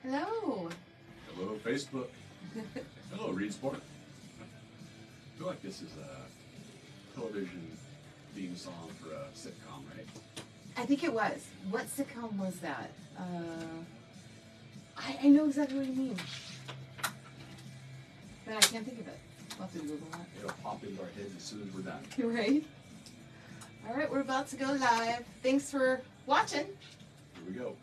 Hello. Hello, Facebook. Hello, Reed Sport. I feel like this is a television theme song for a sitcom, right? I think it was. What sitcom was that? I know exactly what you mean. But I can't think of it. We'll have to Google that. It'll pop into our heads as soon as we're done. Right? All right, we're about to go live. Thanks for watching. Here we go.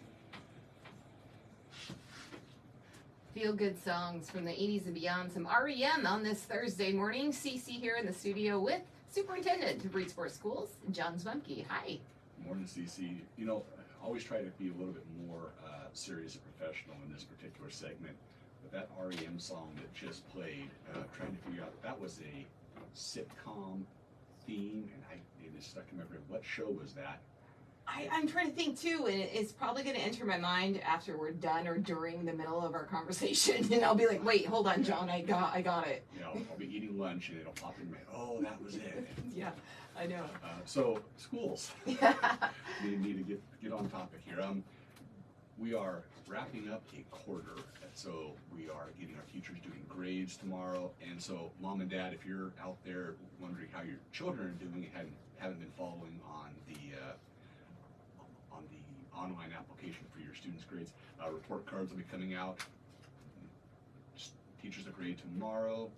Feel-good songs from the 80s and beyond. Some REM on this Thursday morning. Cece here in the studio with Superintendent of Reed Sport Schools, John Zwemke. Hi. Morning, CC. You know, I always try to be a little bit more serious and professional in this particular segment. But that REM song that just played, trying to figure out, that was a sitcom theme, and it is stuck in my brain. What show was that? I'm trying to think too, and it's probably going to enter my mind after we're done or during the middle of our conversation, and I'll be like, "Wait, hold on, John, I got it." You know, I'll be eating lunch and it'll pop in my head. Oh, that was it. Yeah, I know. So schools, we need to get on topic here. We are wrapping up a quarter, so we are getting our teachers doing grades tomorrow. And so, Mom and Dad, if you're out there wondering how your children are doing and haven't been following on the online application for your students' grades, report cards will be coming out. Teachers are grade tomorrow.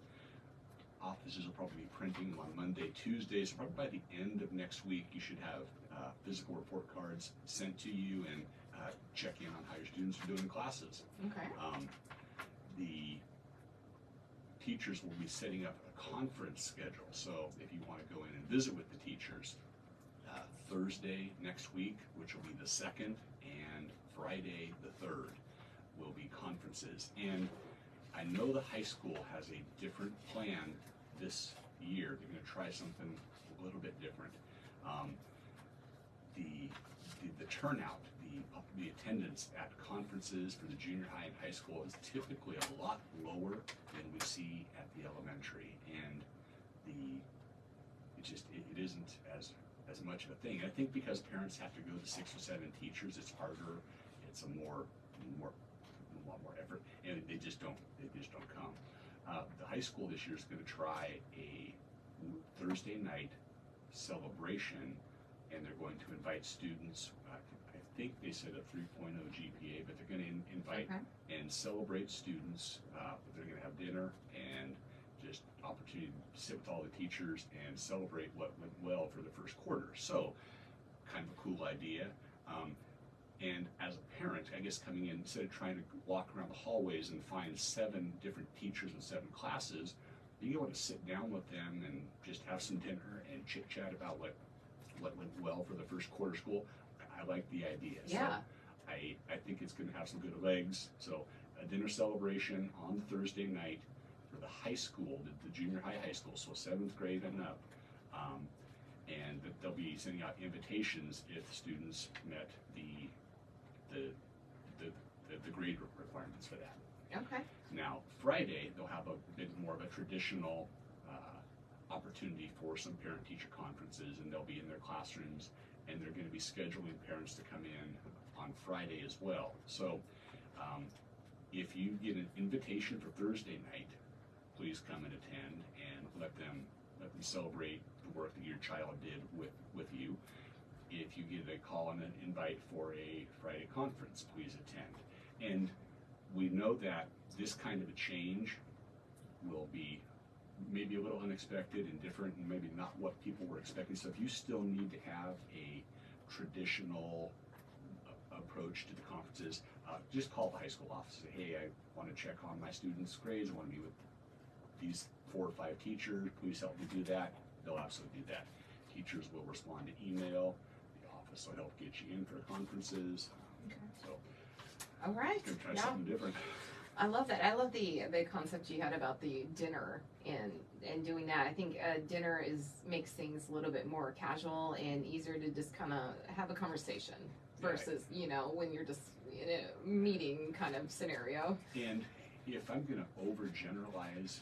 Offices will probably be printing them on Monday, Tuesday, so probably by the end of next week you should have physical report cards sent to you and check in on how your students are doing in classes. Okay. The teachers will be setting up a conference schedule, so if you want to go in and visit with the teachers, Thursday next week, which will be the 2nd, and Friday the 3rd will be conferences. And I know the high school has a different plan this year. They're going to try something a little bit different. The turnout, the attendance at conferences for the junior high and high school is typically a lot lower than we see at the elementary, and it isn't as much of a thing. I think because parents have to go to 6 or 7 teachers, it's harder. It's a lot more effort, and they just don't come. The high school this year is going to try a Thursday night celebration, and they're going to invite students. I think they said a 3.0 GPA, but they're going to invite and celebrate students. They're going to have dinner and just opportunity to sit with all the teachers and celebrate what went well for the first quarter. So, kind of a cool idea. And as a parent, I guess coming in, instead of trying to walk around the hallways and find 7 different teachers and 7 classes, being able to sit down with them and just have some dinner and chit chat about what went well for the first quarter school, I like the idea. Yeah. So I think it's going to have some good legs. So a dinner celebration on Thursday night for the high school, the junior high school, so 7th grade and up. And they'll be sending out invitations if students met the grade requirements for that. Okay. Now, Friday, they'll have a bit more of a traditional opportunity for some parent-teacher conferences, and they'll be in their classrooms, and they're going to be scheduling parents to come in on Friday as well. So if you get an invitation for Thursday night, please come and attend and let them celebrate the work that your child did with you. If you get a call and an invite for a Friday conference, please attend. And we know that this kind of a change will be maybe a little unexpected and different and maybe not what people were expecting. So if you still need to have a traditional approach to the conferences, just call the high school office and say, hey, I want to check on my students' grades, I want to meet with these 4 or 5 teachers, please help me do that. They'll absolutely do that. Teachers will respond to email. The office will help get you in for conferences. So, all right. Gonna try something different. I love that. I love the concept you had about the dinner and doing that. I think dinner makes things a little bit more casual and easier to just kind of have a conversation versus when you're just in a meeting kind of scenario. And if I'm going to overgeneralize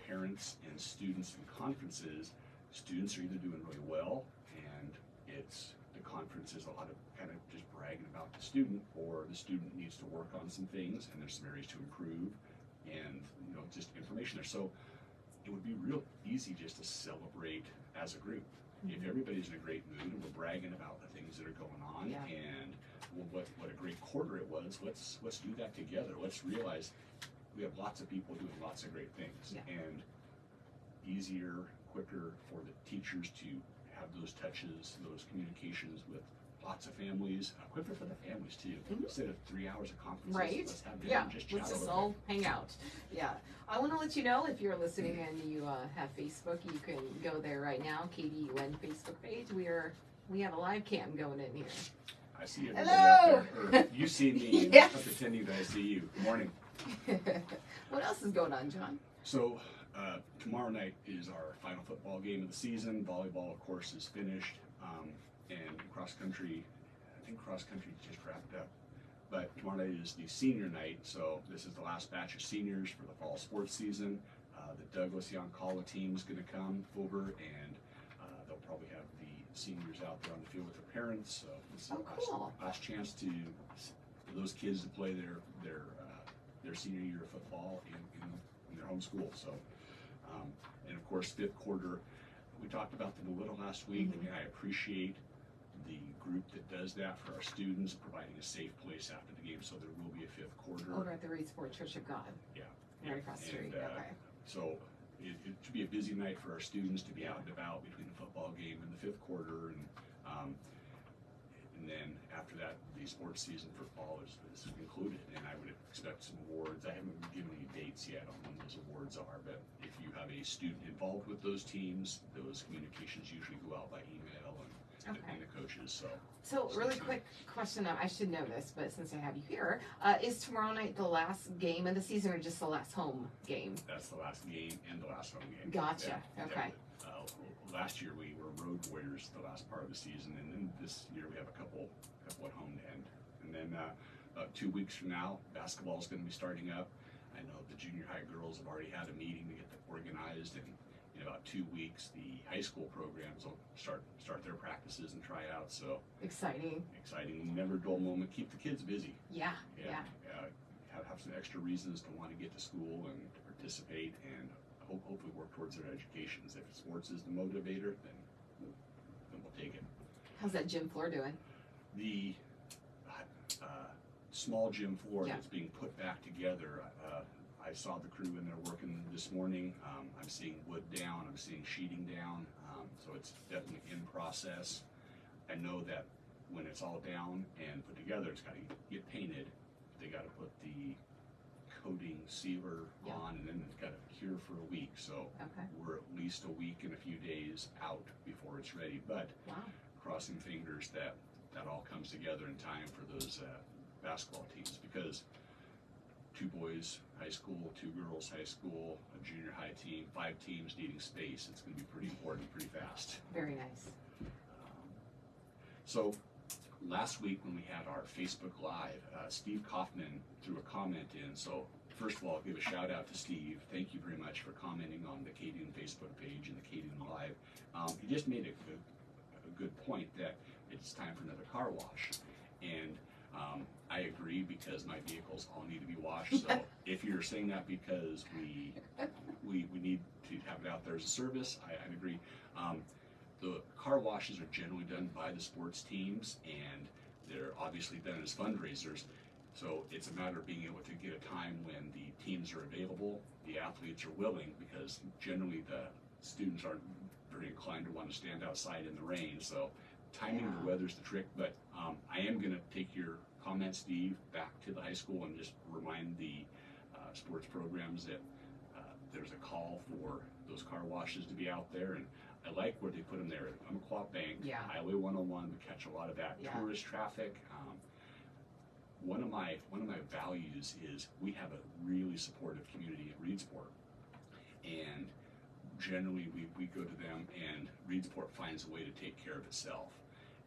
parents and students in conferences, students are either doing really well and it's the conference is a lot of kind of just bragging about the student, or the student needs to work on some things and there's some areas to improve, and just information there. So it would be real easy just to celebrate as a group. If everybody's in a great mood and we're bragging about the things that are going on, and what a great quarter it was, let's do that together. Let's realize we have lots of people doing lots of great things, and easier, quicker for the teachers to have those touches, those communications with lots of families, quicker for the families too. Instead of 3 hours of conferences, let's have dinner and just chat let's a just little all bit. hang out. I want to let you know, if you're listening and you have Facebook, you can go there right now, KDUN Facebook page. We have a live cam going in here. I see everybody Hello! out there. Or you see me. Yes. I'm pretending that I see you. Good morning. What else is going on, John? So tomorrow night is our final football game of the season. Volleyball, of course, is finished, and cross country. I think cross country just wrapped up. But tomorrow night is the senior night, so this is the last batch of seniors for the fall sports season. The Douglas Yoncalla team is going to come over, and they'll probably have the seniors out there on the field with their parents. So this is the last chance for those kids to play their senior year of football in their home school. So, and of course, fifth quarter, we talked about them a little last week, and I appreciate the group that does that for our students, providing a safe place after the game. So there will be a fifth quarter. Over at the Reed Sport Church of God. Yeah. Right across the street. Okay. So it should be a busy night for our students to be out and about between the football game and the fifth quarter, and then after that, the sports season for fall is concluded, and I would expect some awards. I haven't been given any dates yet on when those awards are, but if you have a student involved with those teams, those communications usually go out by email and the coaches. So really quick question, I should know this, but since I have you here, is tomorrow night the last game of the season or just the last home game? That's the last game and the last home game. Gotcha. Okay. Last year we were road warriors the last part of the season, and then this year we have a couple at home to end. And then about 2 weeks from now, basketball is going to be starting up. I know the junior high girls have already had a meeting to get that organized, and in about 2 weeks, the high school programs will start their practices and tryouts. So exciting, never dull moment. Keep the kids busy. Have some extra reasons to want to get to school and to participate, and hopefully work towards their educations. If sports is the motivator, then we'll take it. How's that gym floor doing? The small gym floor that's being put back together. I saw the crew in there working this morning. I'm seeing wood down, I'm seeing sheeting down, so it's definitely in process. I know that when it's all down and put together, it's got to get painted. They got to put the coating sealer on, and then it's got to cure for a week. So we're at least a week and a few days out before it's ready. But crossing fingers that all comes together in time for those basketball teams, because 2 boys high school, 2 girls high school, a junior high team, 5 teams needing space. It's going to be pretty important pretty fast. Very nice. So last week when we had our Facebook Live, Steve Kaufman threw a comment in. So first of all, I'll give a shout out to Steve. Thank you very much for commenting on the KDUN Facebook page and the KDUN Live. He just made a good point that it's time for another car wash. And I agree, because my vehicles all need to be washed. So if you're saying that because we need to have it out there as a service, I agree. The car washes are generally done by the sports teams, and they're obviously done as fundraisers. So it's a matter of being able to get a time when the teams are available, the athletes are willing, because generally the students aren't very inclined to want to stand outside in the rain. So timing the weather's the trick, but I am going to take your comment, Steve, back to the high school and just remind the sports programs that there's a call for those car washes to be out there. And I like where they put them there. Umpqua Bank, Highway 101, we catch a lot of that tourist traffic. One of my values is we have a really supportive community at Reedsport, and generally we go to them, and Reedsport finds a way to take care of itself.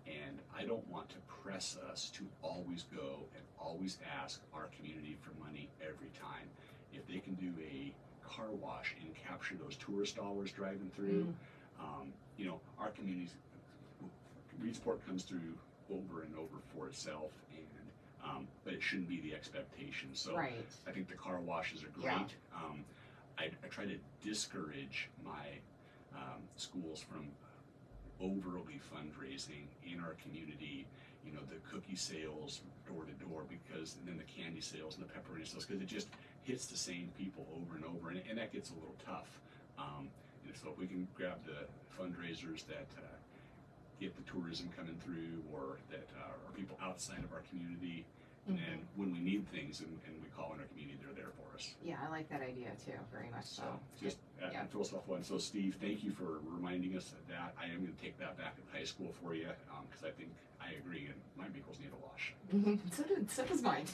And I don't want to press us to always go and always ask our community for money every time. If they can do a car wash and capture those tourist dollars driving through, our community Reedsport comes through over and over for itself, and but it shouldn't be the expectation. So Right. I think the car washes are great. Yeah. I try to discourage my schools from overly fundraising in our community. You know, the cookie sales door to door, because and then the candy sales and the pepperoni sales, because it just hits the same people over and over, and that gets a little tough. And so if we can grab the fundraisers that get the tourism coming through, or that are people outside of our community, and then when we need things and we call in our community, they're there for us. Yeah, I like that idea too, very much so. Just throw stuff on. So Steve, thank you for reminding us of that. I am going to take that back to high school for you, because I think I agree, and my vehicles need a wash. So does mine.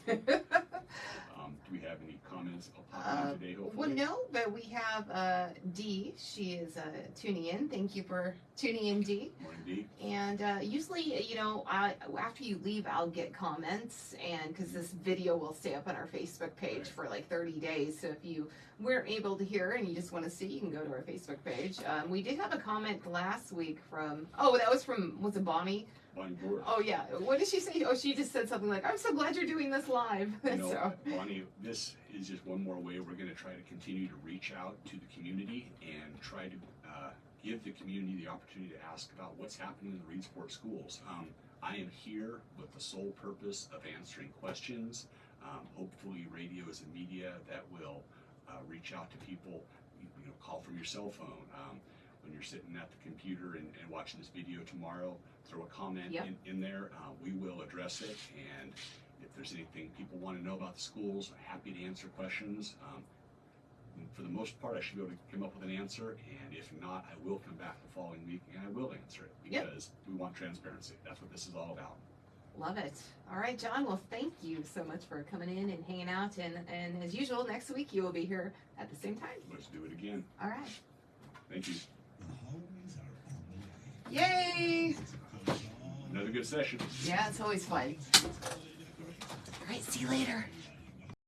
Do we have any comments popping in today, hopefully? Well, no, but we have Dee. She is tuning in. Thank you for tuning in, Dee. Morning, Dee. And usually, you know, after you leave, I'll get comments, and because this video will stay up on our Facebook page Right. for like 30 days. So if you weren't able to hear and you just want to see, you can go to our Facebook page. We did have a comment last week from, was it Bonnie? Bonnie Brewer. Oh, yeah. What did she say? Oh, she just said something like, I'm so glad you're doing this live. You know, So, Bonnie, this is just one more way we're going to try to continue to reach out to the community and try to give the community the opportunity to ask about what's happening in the Reedsport schools. I am here with the sole purpose of answering questions. Hopefully, radio is a media that will reach out to people. You know, call from your cell phone. When you're sitting at the computer and watching this video tomorrow, throw a comment Yep. in there. We will address it, and if there's anything people want to know about the schools, I'm happy to answer questions. For the most part, I should be able to come up with an answer, and if not, I will come back the following week and I will answer it, because we want transparency. That's what this is all about. love it. All right, John. Well, thank you so much for coming in and hanging out. And as usual, next week you will be here at the same time. Let's do it again. All right. Thank you. Yay! Another good session. Yeah, it's always fun. All right, see you later.